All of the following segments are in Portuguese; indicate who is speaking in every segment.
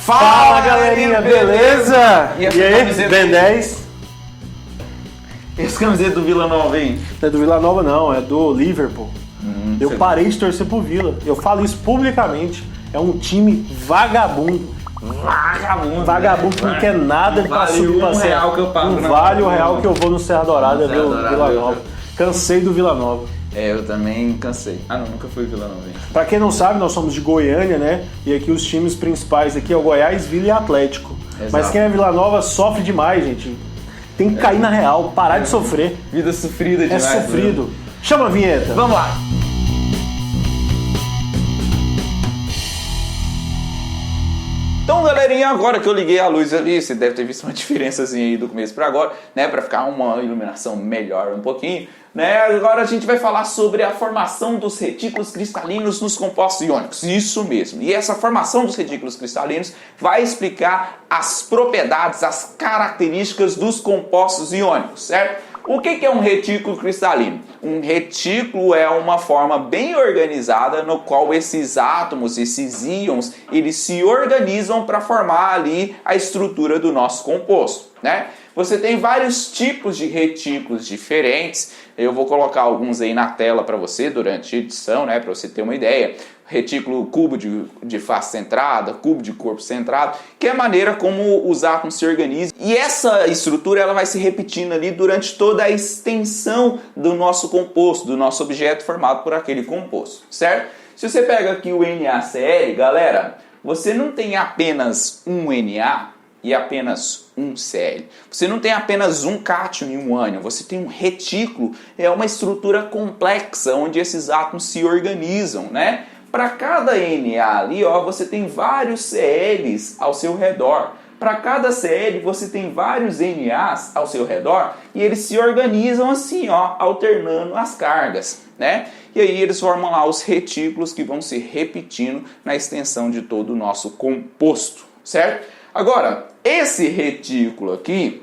Speaker 1: Fala galerinha, beleza? E aí, Ben 10?
Speaker 2: Esse camiseta do Vila Nova, hein?
Speaker 1: Não é do Vila Nova não, é do Liverpool. Eu parei de torcer pro Vila. Eu falo isso publicamente. É um time vagabundo. Vagabundo que não quer nada pra subir pra Serra.
Speaker 2: Real que eu pago,
Speaker 1: não vale o real que eu vou no Serra Dourada ver o Vila Nova. Cansei do Vila Nova.
Speaker 2: Eu também cansei. Não, nunca fui Vila Nova.
Speaker 1: Pra quem não sabe, nós somos de Goiânia, né? E aqui os times principais aqui é o Goiás, Vila e Atlético.
Speaker 2: Exato.
Speaker 1: Mas quem é Vila Nova sofre demais, gente. Tem que cair na real, parar de sofrer.
Speaker 2: Vida sofrida demais.
Speaker 1: É sofrido. Né? Chama a vinheta.
Speaker 2: Vamos lá. Então, galerinha, agora que eu liguei a luz ali, você deve ter visto uma diferençazinha aí do começo para agora, né? Para ficar uma iluminação melhor um pouquinho, né? Agora a gente vai falar sobre a formação dos retículos cristalinos nos compostos iônicos. Isso mesmo. E essa formação dos retículos cristalinos vai explicar as propriedades, as características dos compostos iônicos, certo? O que é um retículo cristalino? Um retículo é uma forma bem organizada no qual esses átomos, esses íons, eles se organizam para formar ali a estrutura do nosso composto, né? Você tem vários tipos de retículos diferentes. Eu vou colocar alguns aí na tela para você durante a edição, né, para você ter uma ideia. Retículo cubo de face centrada, cubo de corpo centrado, que é a maneira como os átomos se organizam. E essa estrutura ela vai se repetindo ali durante toda a extensão do nosso composto, do nosso objeto formado por aquele composto, certo? Se você pega aqui o NaCl, galera, você não tem apenas um Na e apenas um Cl. Você não tem apenas um cátion e um ânion, você tem um retículo, é uma estrutura complexa onde esses átomos se organizam, né? Para cada Na ali, ó, você tem vários Cls ao seu redor. Para cada Cl, você tem vários Nas ao seu redor e eles se organizam assim, ó, alternando as cargas, né? E aí eles formam lá os retículos que vão se repetindo na extensão de todo o nosso composto, certo? Agora, esse retículo aqui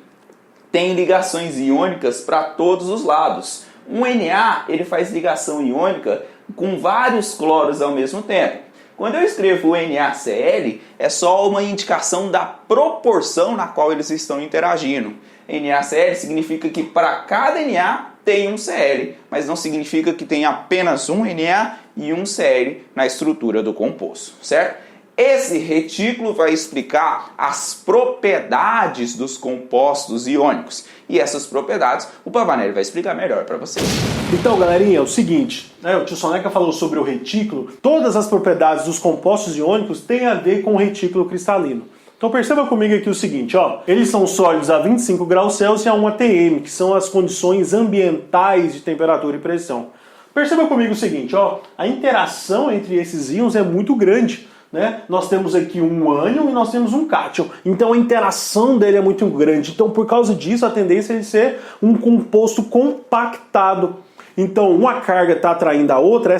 Speaker 2: tem ligações iônicas para todos os lados. Um Na, ele faz ligação iônica com vários cloros ao mesmo tempo. Quando eu escrevo o NaCl, é só uma indicação da proporção na qual eles estão interagindo. NaCl significa que para cada Na tem um Cl, mas não significa que tem apenas um Na e um Cl na estrutura do composto, certo? Esse retículo vai explicar as propriedades dos compostos iônicos. E essas propriedades o Pavanelli vai explicar melhor para vocês.
Speaker 1: Então, galerinha, é o seguinte, né, o tio Soneca falou sobre o retículo. Todas as propriedades dos compostos iônicos têm a ver com o retículo cristalino. Então perceba comigo aqui o seguinte, ó, eles são sólidos a 25 graus Celsius e a 1 atm, que são as condições ambientais de temperatura e pressão. Perceba comigo o seguinte, ó, a interação entre esses íons é muito grande. Né? Nós temos aqui um ânion e nós temos um cátion. Então a interação dele é muito grande. Então por causa disso a tendência é de ser um composto compactado. Então uma carga está atraindo a outra,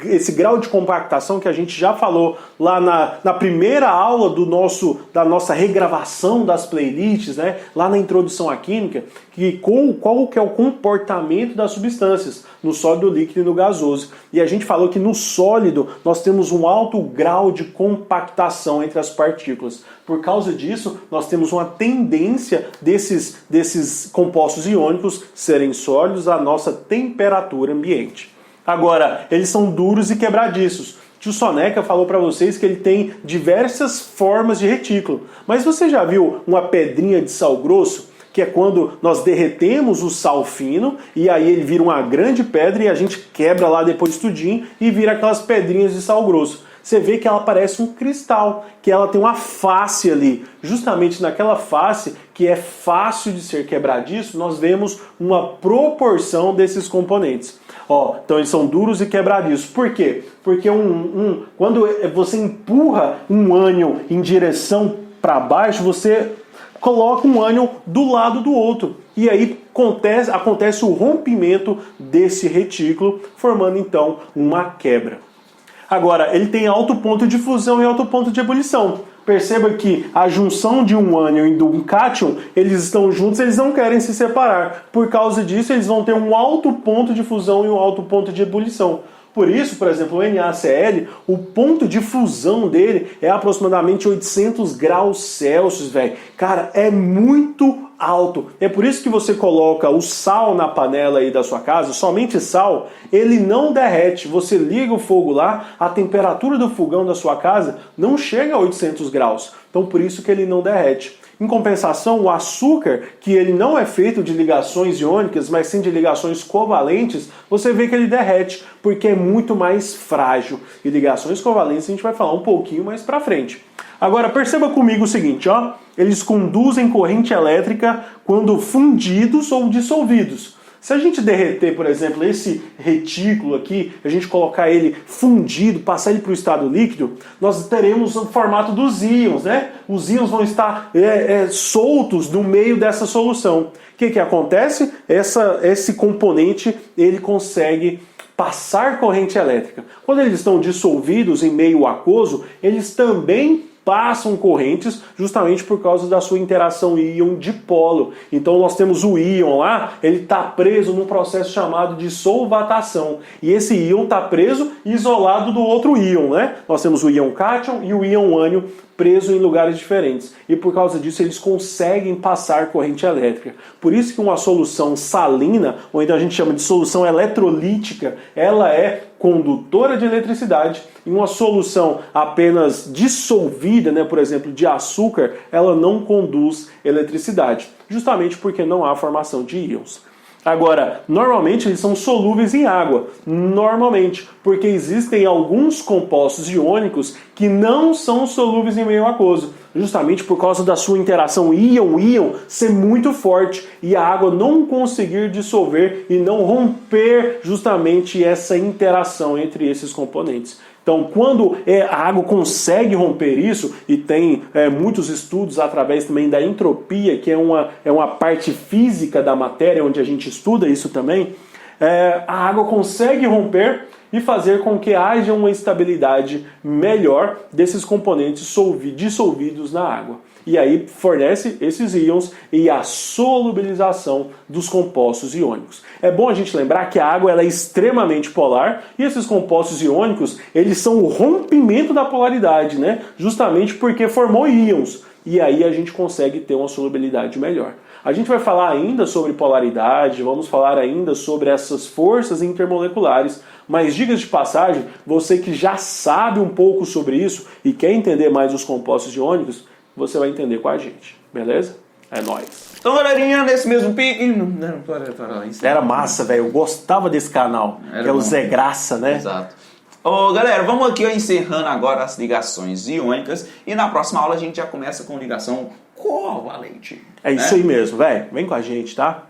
Speaker 1: esse grau de compactação que a gente já falou lá na primeira aula da nossa regravação das playlists, né? Lá na introdução à química, qual que é o comportamento das substâncias no sólido, líquido e no gasoso. E a gente falou que no sólido nós temos um alto grau de compactação entre as partículas. Por causa disso, nós temos uma tendência desses compostos iônicos serem sólidos à nossa temperatura ambiente. Agora, eles são duros e quebradiços. Tio Soneca falou para vocês que ele tem diversas formas de retículo. Mas você já viu uma pedrinha de sal grosso? Que é quando nós derretemos o sal fino e aí ele vira uma grande pedra e a gente quebra lá depois tudinho e vira aquelas pedrinhas de sal grosso. Você vê que ela parece um cristal, que ela tem uma face ali. Justamente naquela face, que é fácil de ser quebradiço, nós vemos uma proporção desses componentes. Ó, então eles são duros e quebradiços. Por quê? Porque quando você empurra um ânion em direção para baixo, você coloca um ânion do lado do outro. E aí acontece o rompimento desse retículo, formando então uma quebra. Agora, ele tem alto ponto de fusão e alto ponto de ebulição. Perceba que a junção de um ânion e de um cátion, eles estão juntos, eles não querem se separar. Por causa disso, eles vão ter um alto ponto de fusão e um alto ponto de ebulição. Por isso, por exemplo, o NaCl, o ponto de fusão dele é aproximadamente 800 graus Celsius, velho. Cara, é muito alto. É por isso que você coloca o sal na panela aí da sua casa, somente sal, ele não derrete. Você liga o fogo lá, a temperatura do fogão da sua casa não chega a 800 graus. Então por isso que ele não derrete. Em compensação, o açúcar, que ele não é feito de ligações iônicas, mas sim de ligações covalentes, você vê que ele derrete, porque é muito mais frágil. E ligações covalentes a gente vai falar um pouquinho mais pra frente. Agora, perceba comigo o seguinte, ó. Eles conduzem corrente elétrica quando fundidos ou dissolvidos. Se a gente derreter, por exemplo, esse retículo aqui, a gente colocar ele fundido, passar ele para o estado líquido, nós teremos o formato dos íons, né? Os íons vão estar soltos no meio dessa solução. O que acontece? Esse componente, ele consegue passar corrente elétrica. Quando eles estão dissolvidos em meio aquoso, eles também passam correntes justamente por causa da sua interação íon-dipolo. Então nós temos o íon lá, ele está preso num processo chamado de solvatação. E esse íon está preso e isolado do outro íon, né? Nós temos o íon cátion e o íon ânion preso em lugares diferentes. E por causa disso eles conseguem passar corrente elétrica. Por isso que uma solução salina, ou então a gente chama de solução eletrolítica, ela é condutora de eletricidade, e uma solução apenas dissolvida, né, por exemplo, de açúcar, ela não conduz eletricidade, justamente porque não há formação de íons. Agora, normalmente eles são solúveis em água, normalmente, porque existem alguns compostos iônicos que não são solúveis em meio aquoso, justamente por causa da sua interação íon-íon ser muito forte e a água não conseguir dissolver e não romper justamente essa interação entre esses componentes. Então, quando a água consegue romper isso, e tem muitos estudos através também da entropia, que é uma parte física da matéria, onde a gente estuda isso também, a água consegue romper e fazer com que haja uma estabilidade melhor desses componentes dissolvidos na água. E aí fornece esses íons e a solubilização dos compostos iônicos. É bom a gente lembrar que a água ela é extremamente polar e esses compostos iônicos eles são o rompimento da polaridade, né? Justamente porque formou íons. E aí a gente consegue ter uma solubilidade melhor. A gente vai falar ainda sobre polaridade, vamos falar ainda sobre essas forças intermoleculares, mas diga-se de passagem, você que já sabe um pouco sobre isso e quer entender mais os compostos iônicos, você vai entender com a gente, beleza? É nóis.
Speaker 2: Então, galerinha, nesse mesmo pique...
Speaker 1: Era massa, velho, eu gostava desse canal, que é o Zé Graça, né?
Speaker 2: Exato. Ô, galera, vamos aqui encerrando agora as ligações iônicas e na próxima aula a gente já começa com ligação covalente.
Speaker 1: É isso aí mesmo, velho. Vem com a gente, tá?